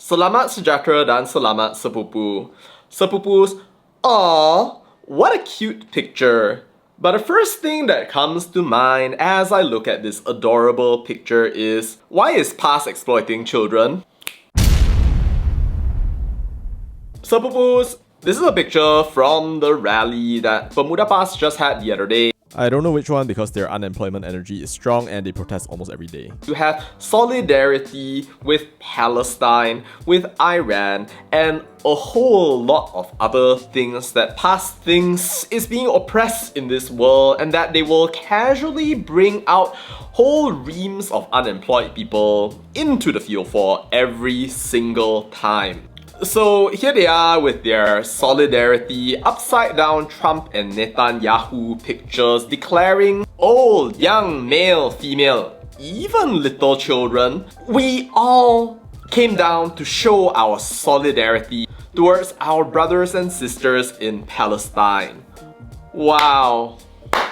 Selamat sejahtera dan selamat sepupu. Sepupus, aw, what a cute picture. But the first thing that comes to mind as I look at this adorable picture is, why is PAS exploiting children? Sepupus, this is a picture from the rally that Pemuda PAS just had the other day. I don't know which one because their unemployment energy is strong and they protest almost every day. To have solidarity with Palestine, with Iran, and a whole lot of other things that PAS thinks is being oppressed in this world, and that they will casually bring out whole reams of unemployed people into the field for every single time. So here they are with their solidarity, upside down Trump and Netanyahu pictures declaring old, young, male, female, even little children, we all came down to show our solidarity towards our brothers and sisters in Palestine. Wow.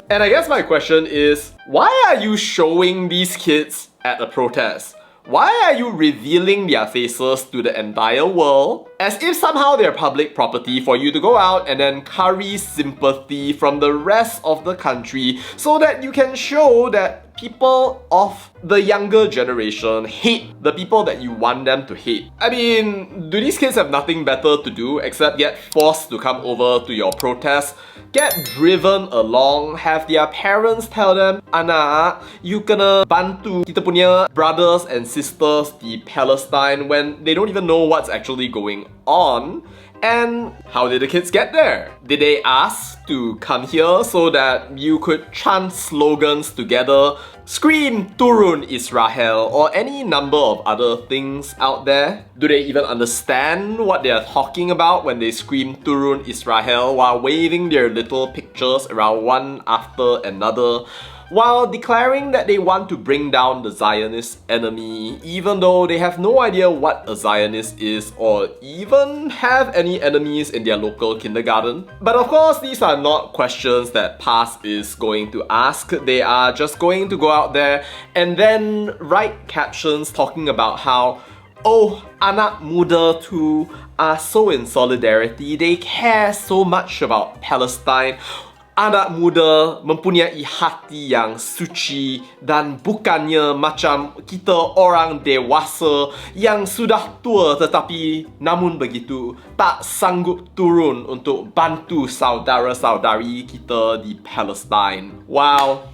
And I guess my question is, why are you showing these kids at a protest? Why are you revealing their faces to the entire world as if somehow they're public property for you to go out and then curry sympathy from the rest of the country so that you can show that people of the younger generation hate the people that you want them to hate? I mean, do these kids have nothing better to do except get forced to come over to your protest, get driven along, have their parents tell them, "Anak, you kena bantu kita punya brothers and sisters di Palestine," when they don't even know what's actually going on? And how did the kids get there? Did they ask to come here so that you could chant slogans together, scream Turun Israel, or any number of other things out there? Do they even understand what they are talking about when they scream Turun Israel while waving their little pictures around one after another, while declaring that they want to bring down the Zionist enemy, even though they have no idea what a Zionist is or even have any enemies in their local kindergarten? But of course, these are not questions that PAS is going to ask. They are just going to go out there and then write captions talking about how, oh, anak muda tu are so in solidarity, they care so much about Palestine. Anak muda mempunyai hati yang suci dan bukannya macam kita orang dewasa yang sudah tua tetapi namun begitu tak sanggup turun untuk bantu saudara-saudari kita di Palestine. Wow.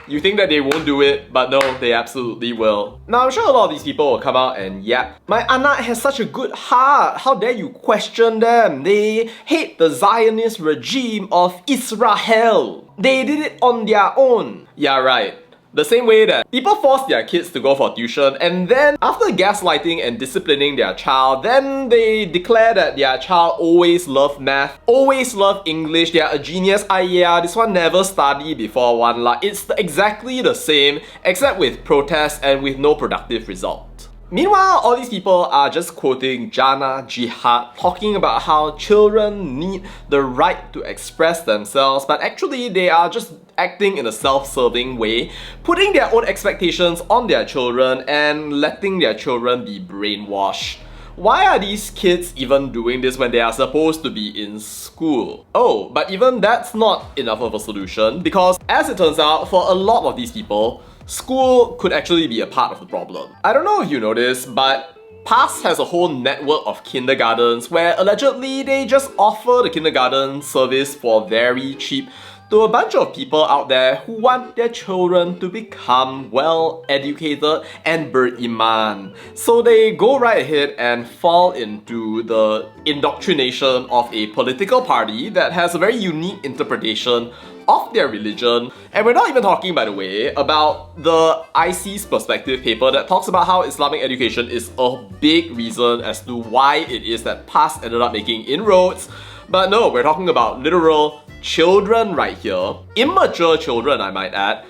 You think that they won't do it, but no, they absolutely will. Now, I'm sure a lot of these people will come out and yap, "My anak has such a good heart. How dare you question them? They hate the Zionist regime of Israel. They did it on their own." Yeah, right. The same way that people force their kids to go for tuition, and then after gaslighting and disciplining their child, then they declare that their child always loved math, always loved English, they're a genius. Yeah, this one never studied before one lah. It's exactly the same, except with protests and with no productive result. Meanwhile, all these people are just quoting Jannah Jihad, talking about how children need the right to express themselves, but actually they are just acting in a self-serving way, putting their own expectations on their children and letting their children be brainwashed. Why are these kids even doing this when they are supposed to be in school? Oh, but even that's not enough of a solution, because as it turns out, for a lot of these people, school could actually be a part of the problem. I don't know if you know this, but PAS has a whole network of kindergartens where allegedly they just offer the kindergarten service for very cheap to a bunch of people out there who want their children to become well educated and beriman. So they go right ahead and fall into the indoctrination of a political party that has a very unique interpretation of their religion. And we're not even talking, by the way, about the IC's perspective paper that talks about how Islamic education is a big reason as to why it is that PAS ended up making inroads. But no, we're talking about literal children right here. Immature children, I might add.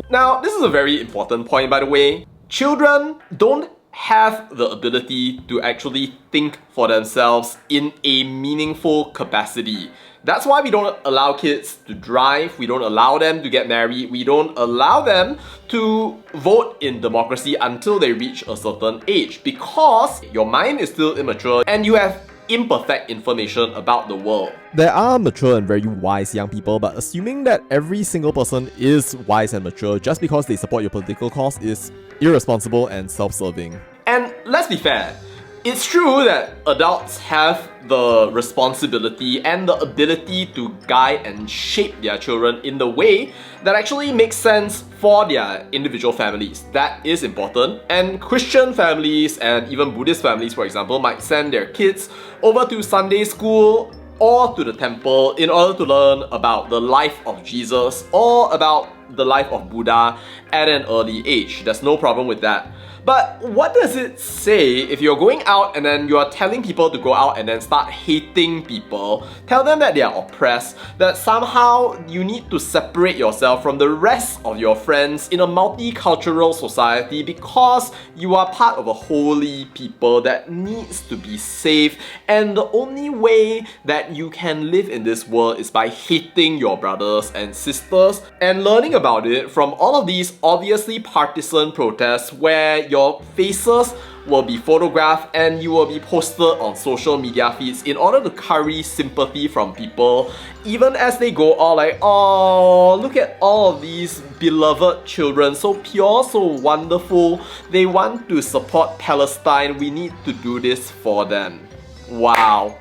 Now, this is a very important point, by the way. Children don't have the ability to actually think for themselves in a meaningful capacity. That's why we don't allow kids to drive, we don't allow them to get married, we don't allow them to vote in democracy until they reach a certain age, because your mind is still immature and you have imperfect information about the world. There are mature and very wise young people, but assuming that every single person is wise and mature just because they support your political cause is irresponsible and self-serving. And let's be fair, it's true that adults have the responsibility and the ability to guide and shape their children in the way that actually makes sense for their individual families. That is important. And Christian families and even Buddhist families, for example, might send their kids over to Sunday school or to the temple in order to learn about the life of Jesus or about the life of Buddha at an early age. There's no problem with that. But what does it say if you're going out and then you're telling people to go out and then start hating people, tell them that they are oppressed, that somehow you need to separate yourself from the rest of your friends in a multicultural society because you are part of a holy people that needs to be safe, and the only way that you can live in this world is by hating your brothers and sisters and learning about it from all of these obviously partisan protests where your faces will be photographed and you will be posted on social media feeds in order to curry sympathy from people, even as they go all like, oh, look at all of these beloved children, so pure, so wonderful, they want to support Palestine, we need to do this for them. Wow.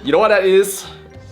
You know what that is?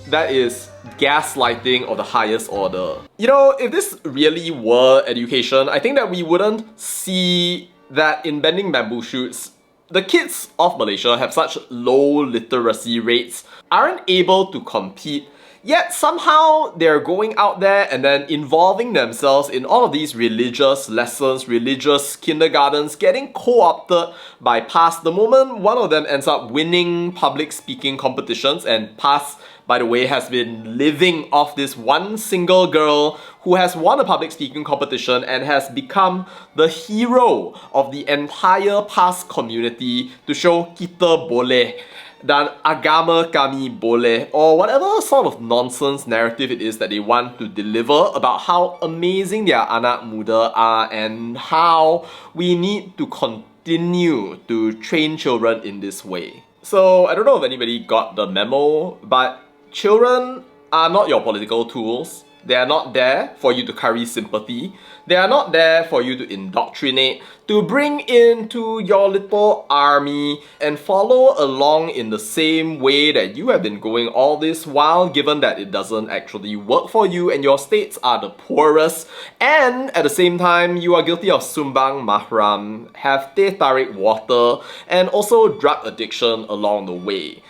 That is gaslighting of the highest order. You know, if this really were education, I think that we wouldn't see that in Bending Bamboo Shoots, the kids of Malaysia have such low literacy rates, aren't able to compete, yet somehow they're going out there and then involving themselves in all of these religious lessons, religious kindergartens, getting co-opted by PAS. The moment one of them ends up winning public speaking competitions, and PAS, by the way, has been living off this one single girl who has won a public speaking competition and has become the hero of the entire PAS community to show kita boleh dan agama kami boleh, or whatever sort of nonsense narrative it is that they want to deliver about how amazing their anak muda are and how we need to continue to train children in this way. So I don't know if anybody got the memo, but children are not your political tools. They are not there for you to curry sympathy. They are not there for you to indoctrinate, to bring into your little army and follow along in the same way that you have been going all this while, given that it doesn't actually work for you and your states are the poorest, and at the same time you are guilty of sumbang mahram, have teh tarik water, and also drug addiction along the way.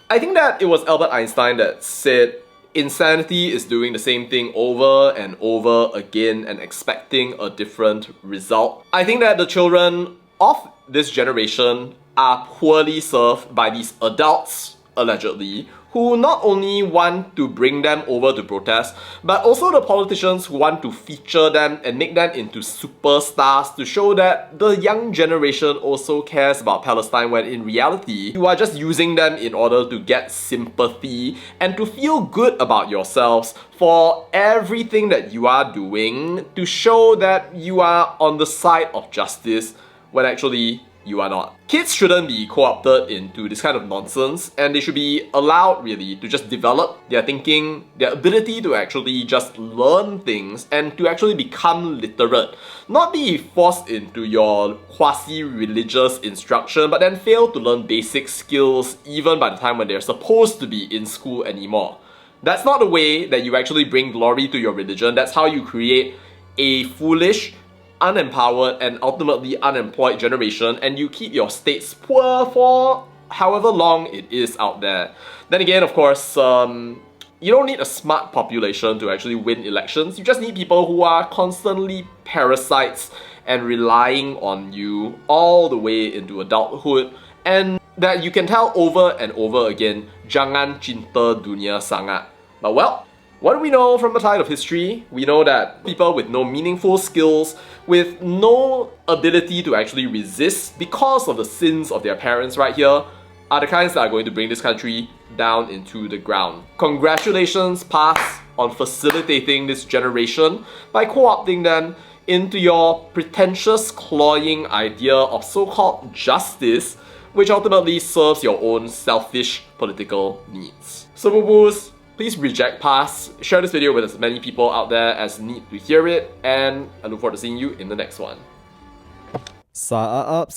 I think that it was Albert Einstein that said, insanity is doing the same thing over and over again and expecting a different result. I think that the children of this generation are poorly served by these adults, allegedly, who not only want to bring them over to protest, but also the politicians who want to feature them and make them into superstars to show that the young generation also cares about Palestine, when in reality, you are just using them in order to get sympathy and to feel good about yourselves for everything that you are doing, to show that you are on the side of justice, when actually you are not. Kids shouldn't be co-opted into this kind of nonsense, and they should be allowed really to just develop their thinking, their ability to actually just learn things and to actually become literate. Not be forced into your quasi-religious instruction, but then fail to learn basic skills even by the time when they're supposed to be in school anymore. That's not the way that you actually bring glory to your religion. That's how you create a foolish, unempowered and ultimately unemployed generation, and you keep your states poor for however long it is out there. Then again, of course, you don't need a smart population to actually win elections. You just need people who are constantly parasites and relying on you all the way into adulthood, and that you can tell over and over again, jangan cinta dunia sangat. But well, What do we know from the tide of history? We know that people with no meaningful skills, with no ability to actually resist because of the sins of their parents right here, are the kinds that are going to bring this country down into the ground. Congratulations, past, on facilitating this generation by co-opting them into your pretentious, cloying idea of so-called justice, which ultimately serves your own selfish political needs. So boo-boos, please reject past, share this video with as many people out there as need to hear it, and I look forward to seeing you in the next one. Subscribe.